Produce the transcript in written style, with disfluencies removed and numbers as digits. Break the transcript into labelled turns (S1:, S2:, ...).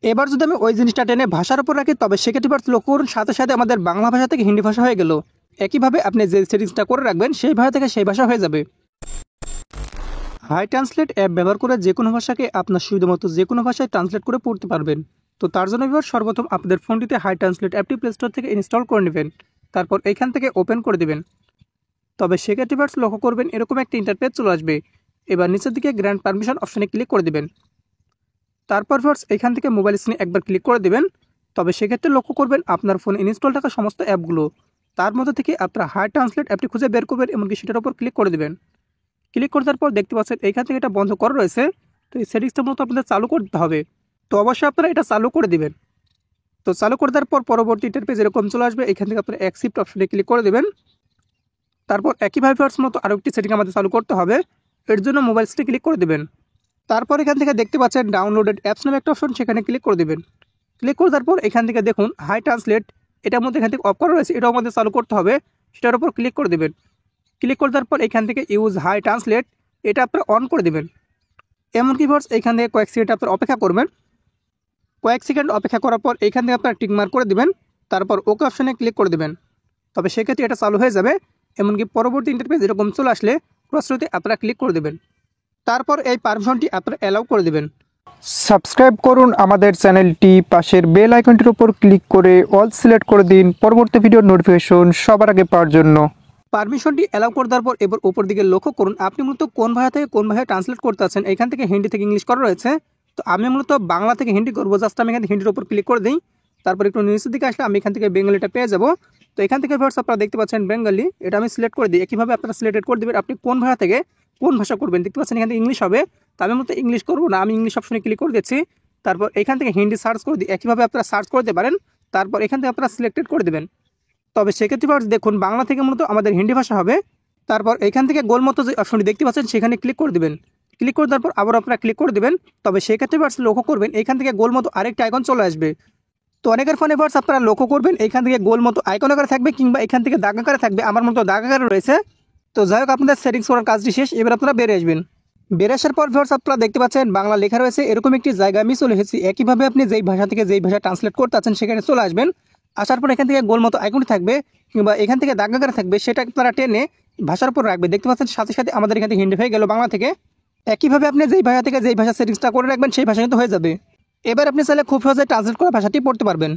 S1: এবার যদি আমি ওই জিনিসটা টেনে ভাষার উপর রাখি তবে সেক্ষেত্রে লক্ষ্য করুন সাথে সাথে আমাদের বাংলা ভাষা থেকে হিন্দি ভাষা হয়ে গেল। একইভাবে আপনি যে সেটিংসটা করে রাখবেন সেই ভাষা থেকে সেই ভাষা হয়ে যাবে। হাই ট্রান্সলেট অ্যাপ ব্যবহার করে যে কোনো ভাষাকে আপনার সুবিধা মতো যে কোনো ভাষায় ট্রান্সলেট করে পড়তে পারবেন। তো তার জন্য এবার সর্বপ্রথম আপনাদের ফোনটিতে হাই ট্রান্সলেট অ্যাপটি প্লে স্টোর থেকে ইনস্টল করে নেবেন। তারপর এখান থেকে ওপেন করে দেবেন। তবে সেক্ষেত্রে লক্ষ্য করবেন এরকম একটা ইন্টারফেস চলে আসবে। এবার নিচের দিকে গ্র্যান্ড পারমিশন অপশনে ক্লিক করে দেবেন। তারপর এখান থেকে মোবাইল স্ক্রিনে একবার ক্লিক করে দেবেন। তবে সেক্ষেত্রে লক্ষ্য করবেন আপনার ফোনে ইনস্টল থাকা সমস্ত অ্যাপগুলো তার মধ্যে থেকে আপনার হাই ট্রান্সলেট অ্যাপটি খুঁজে বের করবেন, এমনকি সেটার উপর ক্লিক করে দেবেন। ক্লিক করে তারপর দেখতে পাচ্ছেন এইখান থেকে এটা বন্ধ করা রয়েছে। তো এই সেটিংসটা মতো আপনাদের চালু করতে হবে। তো অবশ্যই আপনারা এটা চালু করে দিবেন। তো চালু করে দেওয়ার পর পরবর্তী ইন্টারফেস এরকম চলে আসবে। এখান থেকে আপনারা অ্যাকসেপ্ট অপশনে ক্লিক করে দেবেন। তারপর একইভাবে মতো আরও একটি সেটিং আমাদের চালু করতে হবে। এর জন্য মোবাইল স্ক্রিনে ক্লিক করে দেবেন। তারপর এখান থেকে দেখতে পাচ্ছেন ডাউনলোডেড অ্যাপস নামে একটা অপশন, সেখানে ক্লিক করে দেবেন। ক্লিক করে তারপর এখান থেকে দেখুন হাই ট্রান্সলেট, এটার মধ্যে এখান থেকে অফ করা রয়েছে, এটাও আমাদের চালু করতে হবে। সেটার উপর ক্লিক করে দেবেন। ক্লিক করে তারপর এখান থেকে ইউজ হাই ট্রান্সলেট এটা আপনারা অন করে দেবেন। এমনকি এখান থেকে কয়েক সেকেন্ড আপনারা অপেক্ষা করবেন। কয়েক সেকেন্ড অপেক্ষা করার পর এখান থেকে আপনারা টিক মার্ক করে দেবেন। তারপর ওকে অপশনে ক্লিক করে দেবেন। তবে সেক্ষেত্রে এটা চালু হয়ে যাবে। এমনকি পরবর্তী ইন্টারফেস এরকম চলে আসলে প্রশ্নতে আপনারা ক্লিক করে দেবেন। তারপর এই পারমিশনটি আপনারা অ্যালাউ করে দেবেন।
S2: সাবস্ক্রাইব করুন আমাদের চ্যানেলটি, পাশের বেল আইকনটির উপর ক্লিক করে অল সিলেক্ট করে দিন পরবর্তী ভিডিওর নোটিফিকেশন সবার আগে পাওয়ার জন্য।
S1: পারমিশনটি অ্যালাউ করে দেওয়ার পর এবার উপর দিকে লক্ষ্য করুন আপনি মূলত কোন ভাষা থেকে কোন ভাষায় ট্রান্সলেট করতে আছেন। এখান থেকে হিন্দি থেকে ইংলিশ করা রয়েছে। তো আমি মূলত বাংলা থেকে হিন্দি করবো। জাস্ট আমি এখান থেকে হিন্দির উপর ক্লিক করে দিই। তারপর একটু নিচের দিকে আসলে আমি এখান থেকে বেঙ্গলিটা পেয়ে যাবো। তো এখান থেকে আপনারা দেখতে পাচ্ছেন বেঙ্গলি, এটা আমি সিলেক্ট করে দিই। একইভাবে আপনারা সিলেক্ট করে দেবেন আপনি কোন ভাষা থেকে কোন ভাষা করবেন। দেখতে পাচ্ছেন এখান থেকে ইংলিশ হবে। তো আমি মূলত ইংলিশ করবো না, আমি ইংলিশ অপশনে ক্লিক করে দিচ্ছি। তারপর এখান থেকে হিন্দি সার্চ করে দিই। একইভাবে আপনারা সার্চ করতে পারেন। তারপর এখান থেকে আপনারা সিলেক্টেড করে দেবেন। তবে সেক্ষেত্রে দেখুন বাংলা থেকে মূলত আমাদের হিন্দি ভাষা হবে। তারপর এখান থেকে গোল মতো যে অপশনটি দেখতে পাচ্ছেন সেখানে ক্লিক করে দেবেন। ক্লিক করে দেওয়ার পর আবার আপনারা ক্লিক করে দেবেন। তবে সেক্ষেত্রে লক্ষ্য করবেন এখান থেকে গোল মতো আরেকটা আইকন চলে আসবে। তো অনেকের ফোনে আপনারা লক্ষ্য করবেন এখান থেকে গোল মতো আইকন আকারে থাকবে কিংবা এখান থেকে দাগ আকারে থাকবে। আমার মতো দাগ আকারে রয়েছে। তো যাই হোক আপনাদের সেটিংস করার কাজটি শেষ। এবার আপনারা বেরিয়ে আসবেন। বেরিয়ে আসার পর আপনারা দেখতে পাচ্ছেন বাংলা লেখা রয়েছে, এরকম একটি জায়গা আমি চলে এসেছি। একইভাবে আপনি যেই ভাষা থেকে যেই ভাষা ট্রান্সলেট করতে আছেন সেখানে চলে আসবেন। আসার পর এখান থেকে গোল মতো আইকনটি থাকবে কিংবা এখান থেকে দাগ আকারে থাকবে, সেটা আপনারা টেনে ভাষার উপর রাখবে। দেখতে পাচ্ছেন সাথে সাথে আমাদের এখান থেকে হিন্দি হয়ে গেল বাংলা থেকে। একইভাবে আপনি যেই ভাষা থেকে যেই ভাষা সেটিংসটা করে রাখবেন সেই ভাষা কিন্তু হয়ে যাবে। এবার আপনি চাইলে খুব সহজে ট্রান্সলেট করে ভাষাটি পড়তে পারবেন।